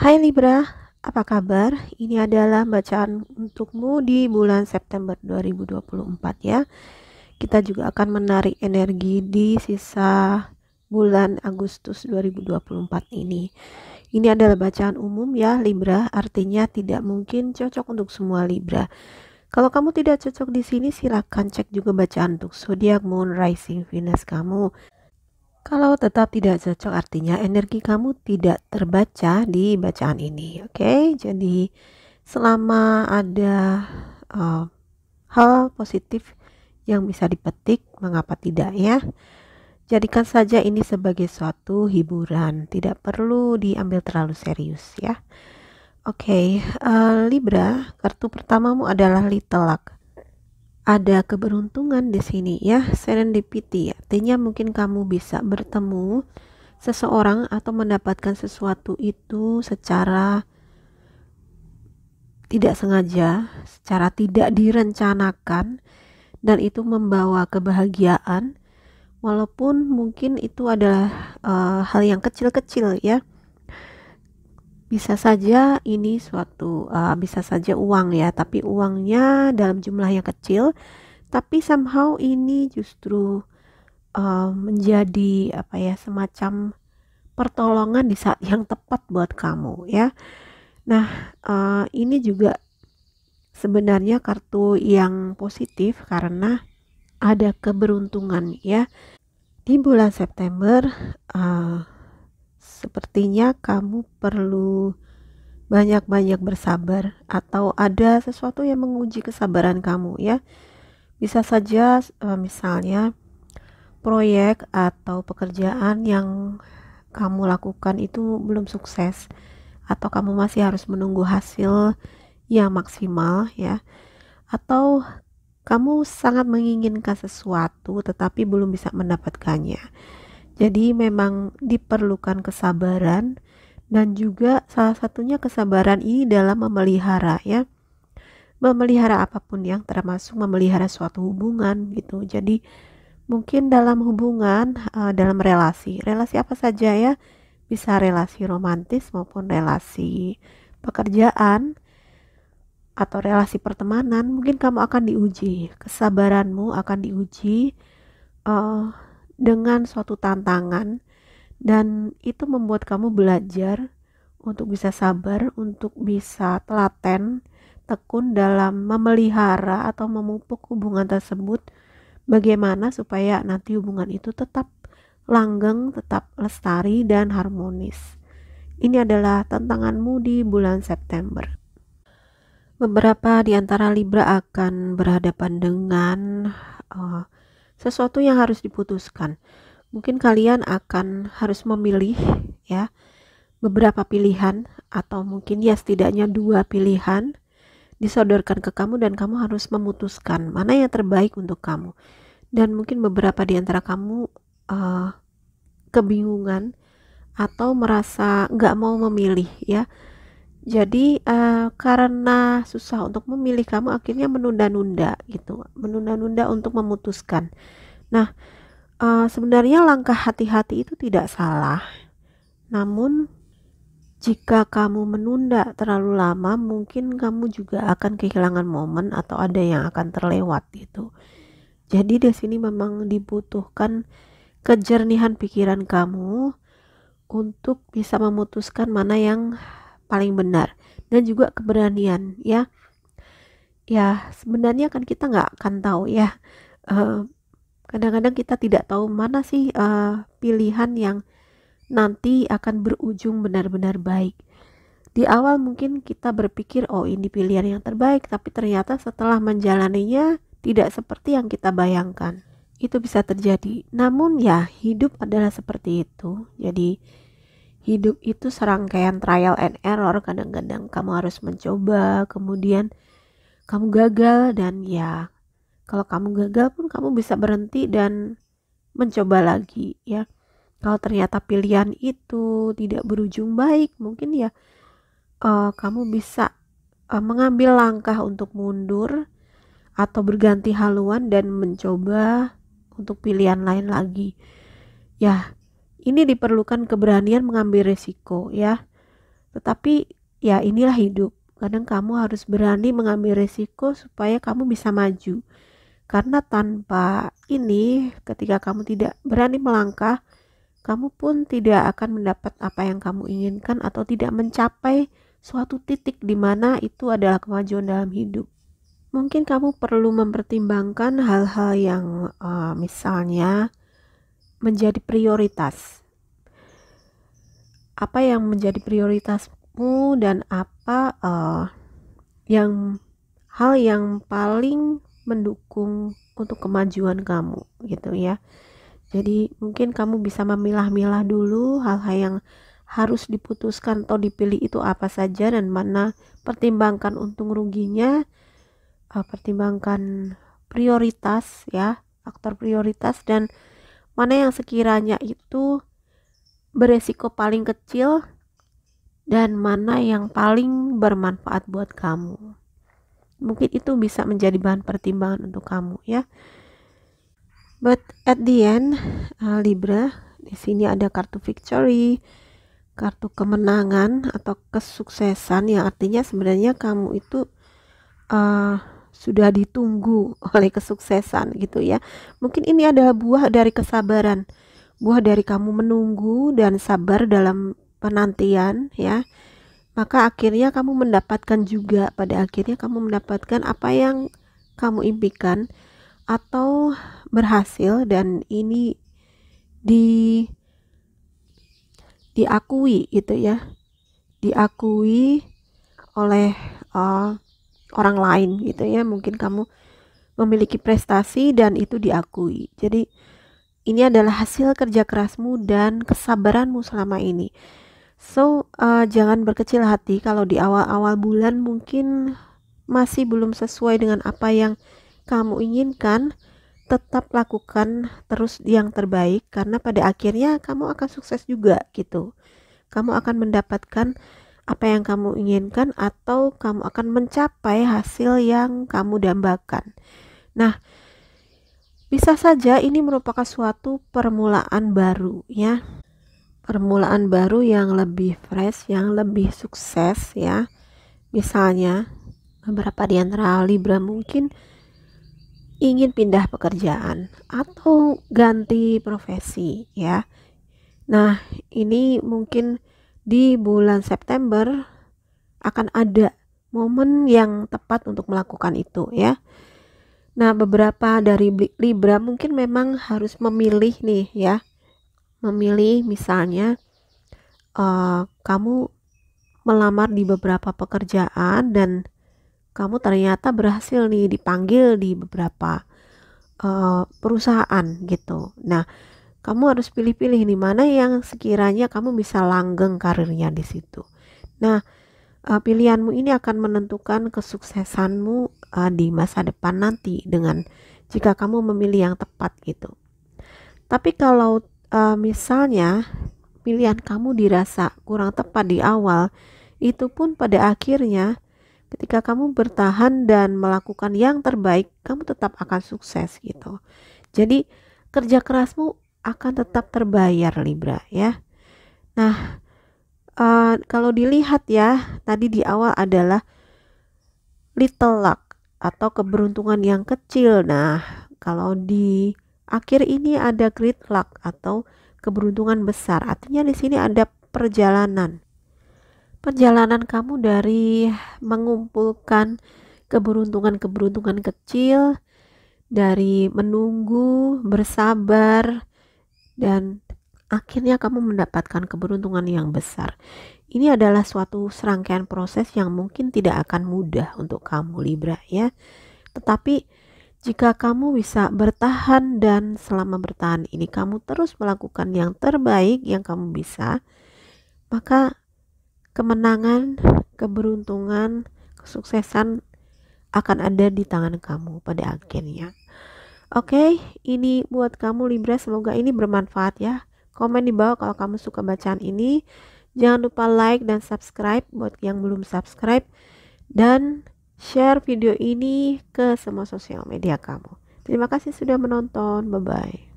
Hai Libra, apa kabar? Ini adalah bacaan untukmu di bulan September 2024 ya. Kita juga akan menarik energi di sisa bulan Agustus 2024 ini. Ini adalah bacaan umum ya Libra, artinya tidak mungkin cocok untuk semua Libra. Kalau kamu tidak cocok di sini, silakan cek juga bacaan untuk zodiak, moon, rising, Venus kamu. Kalau tetap tidak cocok, artinya energi kamu tidak terbaca di bacaan ini. Oke, jadi selama ada uh, hal positif yang bisa dipetik, mengapa tidak ya? Jadikan saja ini sebagai suatu hiburan, tidak perlu diambil terlalu serius ya. Oke, Libra, kartu pertamamu adalah Little Luck. Ada keberuntungan di sini ya, serendipity. Artinya mungkin kamu bisa bertemu seseorang atau mendapatkan sesuatu itu secara tidak sengaja, secara tidak direncanakan, dan itu membawa kebahagiaan, walaupun mungkin itu adalah hal yang kecil-kecil ya. Bisa saja ini suatu bisa saja uang ya, tapi uangnya dalam jumlah yang kecil, tapi somehow ini justru menjadi apa ya, semacam pertolongan di saat yang tepat buat kamu ya. Nah, ini juga sebenarnya kartu yang positif karena ada keberuntungan ya. Di bulan September, sepertinya kamu perlu banyak-banyak bersabar atau ada sesuatu yang menguji kesabaran kamu ya. Bisa saja misalnya proyek atau pekerjaan yang kamu lakukan itu belum sukses atau kamu masih harus menunggu hasil yang maksimal ya, atau kamu sangat menginginkan sesuatu tetapi belum bisa mendapatkannya. Jadi memang diperlukan kesabaran, dan juga salah satunya kesabaran ini dalam memelihara ya, memelihara apapun yang termasuk memelihara suatu hubungan gitu. Jadi mungkin dalam hubungan, dalam relasi apa saja ya, bisa relasi romantis maupun relasi pekerjaan atau relasi pertemanan, mungkin kamu akan diuji, kesabaranmu akan diuji uh, dengan suatu tantangan, dan itu membuat kamu belajar untuk bisa sabar, untuk bisa telaten, tekun dalam memelihara atau memupuk hubungan tersebut, bagaimana supaya nanti hubungan itu tetap langgeng, tetap lestari dan harmonis. Ini adalah tantanganmu di bulan September. Beberapa di antara Libra akan berhadapan dengan uh, sesuatu yang harus diputuskan. Mungkin kalian akan harus memilih ya, beberapa pilihan, atau mungkin ya setidaknya dua pilihan disodorkan ke kamu dan kamu harus memutuskan mana yang terbaik untuk kamu. Dan mungkin beberapa di antara kamu kebingungan atau merasa nggak mau memilih ya. Jadi karena susah untuk memilih, kamu akhirnya menunda-nunda gitu, menunda-nunda untuk memutuskan. Nah, sebenarnya langkah hati-hati itu tidak salah, namun jika kamu menunda terlalu lama, mungkin kamu juga akan kehilangan momen atau ada yang akan terlewat gitu. Jadi di sini memang dibutuhkan kejernihan pikiran kamu untuk bisa memutuskan mana yang paling benar, dan juga keberanian ya. Ya sebenarnya kan kita nggak akan tahu ya, kadang-kadang kita tidak tahu mana sih pilihan yang nanti akan berujung benar-benar baik. Di awal mungkin kita berpikir oh ini pilihan yang terbaik, tapi ternyata setelah menjalaninya tidak seperti yang kita bayangkan. Itu bisa terjadi. Namun ya hidup adalah seperti itu. Jadi hidup itu serangkaian trial and error. Kadang-kadang kamu harus mencoba, kemudian kamu gagal, dan ya kalau kamu gagal pun kamu bisa berhenti dan mencoba lagi ya. Kalau ternyata pilihan itu tidak berujung baik, mungkin ya kamu bisa mengambil langkah untuk mundur atau berganti haluan dan mencoba untuk pilihan lain lagi. Ya, ini diperlukan keberanian mengambil risiko ya. Tetapi ya inilah hidup. Kadang kamu harus berani mengambil risiko supaya kamu bisa maju. Karena tanpa ini, ketika kamu tidak berani melangkah, kamu pun tidak akan mendapat apa yang kamu inginkan atau tidak mencapai suatu titik di mana itu adalah kemajuan dalam hidup. Mungkin kamu perlu mempertimbangkan hal-hal yang misalnya menjadi prioritas. Apa yang menjadi prioritasmu dan apa yang hal yang paling mendukung untuk kemajuan kamu gitu ya. Jadi mungkin kamu bisa memilah-milah dulu hal-hal yang harus diputuskan atau dipilih itu apa saja dan mana, pertimbangkan untung ruginya, pertimbangkan prioritas ya, faktor prioritas, dan mana yang sekiranya itu beresiko paling kecil dan mana yang paling bermanfaat buat kamu. Mungkin itu bisa menjadi bahan pertimbangan untuk kamu ya. But at the end, Libra, di sini ada kartu victory, kartu kemenangan atau kesuksesan, yang artinya sebenarnya kamu itu sudah ditunggu oleh kesuksesan gitu ya. Mungkin ini adalah buah dari kesabaran, buah dari kamu menunggu dan sabar dalam penantian ya. Maka akhirnya kamu mendapatkan juga, pada akhirnya kamu mendapatkan apa yang kamu impikan atau berhasil, dan ini diakui gitu ya, diakui oleh orang lain gitu ya. Mungkin kamu memiliki prestasi dan itu diakui. Jadi ini adalah hasil kerja kerasmu dan kesabaranmu selama ini. So jangan berkecil hati kalau di awal-awal bulan mungkin masih belum sesuai dengan apa yang kamu inginkan. Tetap lakukan terus yang terbaik, karena pada akhirnya kamu akan sukses juga gitu. Kamu akan mendapatkan apa yang kamu inginkan atau kamu akan mencapai hasil yang kamu dambakan. Nah, bisa saja ini merupakan suatu permulaan baru ya. Permulaan baru yang lebih fresh, yang lebih sukses ya. Misalnya beberapa di antara Libra mungkin ingin pindah pekerjaan atau ganti profesi ya. Nah, ini mungkin di bulan September akan ada momen yang tepat untuk melakukan itu ya. Nah, beberapa dari Libra mungkin memang harus memilih nih ya. Memilih misalnya kamu melamar di beberapa pekerjaan dan kamu ternyata berhasil nih dipanggil di beberapa perusahaan gitu. Nah, kamu harus pilih-pilih nih mana yang sekiranya kamu bisa langgeng karirnya di situ. Nah, pilihanmu ini akan menentukan kesuksesanmu di masa depan nanti, dengan jika kamu memilih yang tepat gitu. Tapi kalau misalnya pilihan kamu dirasa kurang tepat di awal, itu pun pada akhirnya ketika kamu bertahan dan melakukan yang terbaik, kamu tetap akan sukses gitu. Jadi kerja kerasmu akan tetap terbayar Libra ya. Nah, kalau dilihat ya, tadi di awal adalah little luck atau keberuntungan yang kecil. Nah, kalau di akhir ini ada great luck atau keberuntungan besar. Artinya di sini ada perjalanan kamu dari mengumpulkan keberuntungan kecil, dari menunggu, bersabar, dan akhirnya kamu mendapatkan keberuntungan yang besar. Ini adalah suatu serangkaian proses yang mungkin tidak akan mudah untuk kamu Libra ya. Tetapi jika kamu bisa bertahan, dan selama bertahan ini kamu terus melakukan yang terbaik yang kamu bisa, maka kemenangan, keberuntungan, kesuksesan akan ada di tangan kamu pada akhirnya. Oke, ini buat kamu Libra, semoga ini bermanfaat ya. Komen di bawah kalau kamu suka bacaan ini. Jangan lupa like dan subscribe buat yang belum subscribe, dan share video ini ke semua sosial media kamu. Terima kasih sudah menonton, bye bye.